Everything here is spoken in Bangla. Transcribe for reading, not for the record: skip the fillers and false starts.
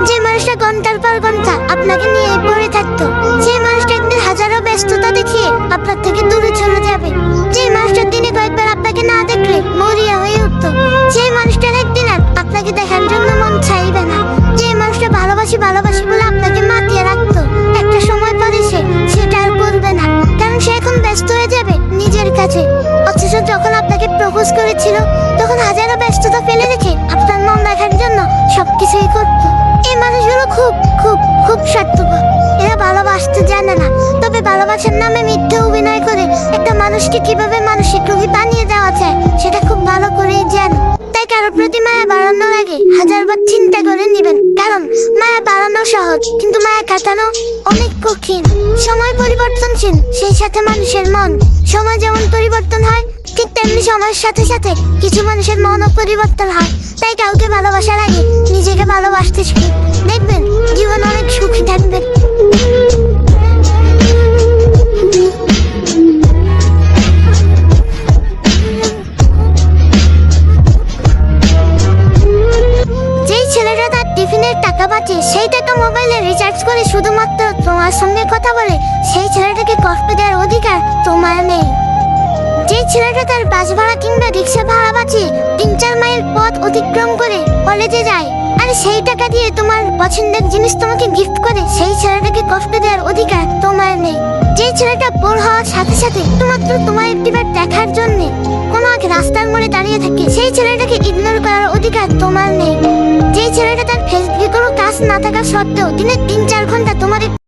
যে মানুষটা ঘন্টার পর ঘন্টা আপনাকে নিয়ে পড়ে থাকতো, সেই মানুষটা একদিন হাজারো ব্যস্ততা দেখিয়ে আপনার থেকে দূরে চলে যাবে। যে মানুষটা দিনে কয়েকবার আপনাকে না দেখলে মরিয়া হয়ে উঠতো, সেই মানুষটার একদিন আর আপনাকে দেখার জন্য মন চাইবে না। যে মানুষটা ভালোবাসি ভালোবাসি বলে আপনাকে মাতিয়ে রাখতো, একটা সময় পরে সেটা আর করবে না, কারণ সে এখন ব্যস্ত হয়ে যাবে নিজের কাছে। অথচ যখন আপনাকে প্রপোজ করেছিল, তখন হাজারো ব্যস্ততা ফেলে রেখে আপনার মন রাখার জন্য সবকিছুই করতো। এই মানুষগুলো খুব খুব খুব স্বার্থপর। এরা ভালোবাসতে জানে না, তবে ভালোবাসার নামে মিথ্যে অভিনয় করে একটা মানুষকে কিভাবে মানসিক রোগী বানিয়ে দেওয়া যায় সেটা খুব ভালো করেই জানে। তাই কারোর প্রতি মায়া বাড়ানোর আগে হাজারবার চিন্তা করে নেবেন, কারণ মায়া বাড়ানো সহজ কিন্তু মায়া কাটানো অনেক কঠিন। সময় পরিবর্তনশীল, সেই সাথে মানুষের মন। সময় যেমন পরিবর্তন হয়, ঠিক তেমনি সময়ের সাথে সাথে কিছু মানুষের মনও পরিবর্তন হয়। তাই কাউকে ভালোবাসার আগে নিজেকে ভালোবাসতে শিখুন, দেখবেন জীবন অনেক সুখী থাকবে। যেই ছেলেটা তার টিফিনের টাকা বাঁচে, সেই টাকা মোবাইলে রিচার্জ করে শুধুমাত্র তোমার সঙ্গে কথা বলে, সেই ছেলেটাকে কষ্ট দেওয়ার অধিকার তোমার নেই। যে ছেলেটা তার বাস ভাড়া কিংবা রিক্সা ভাড়া বাঁচিয়ে 3-4 মাইল পথ অতিক্রম করে কলেজে যায়, আর সেই টাকা দিয়ে তোমার পছন্দের জিনিস তোমাকে গিফট করে, সেই ছেলেটাকে কষ্ট দেওয়ার অধিকার তোমার নেই। যে ছেলেটা বোর হওয়ার সাথে সাথে শুধুমাত্র তোমার একটিবার দেখার জন্য কোনো এক রাস্তার মোড়ে দাঁড়িয়ে থাকে, সেই ছেলেটাকে ইগনোর করার অধিকার তোমার নেই। যে ছেলেটা তার ফেসবুকে কোনো কাজ না থাকা সত্ত্বেও দিনে 3-4 ঘন্টা তোমার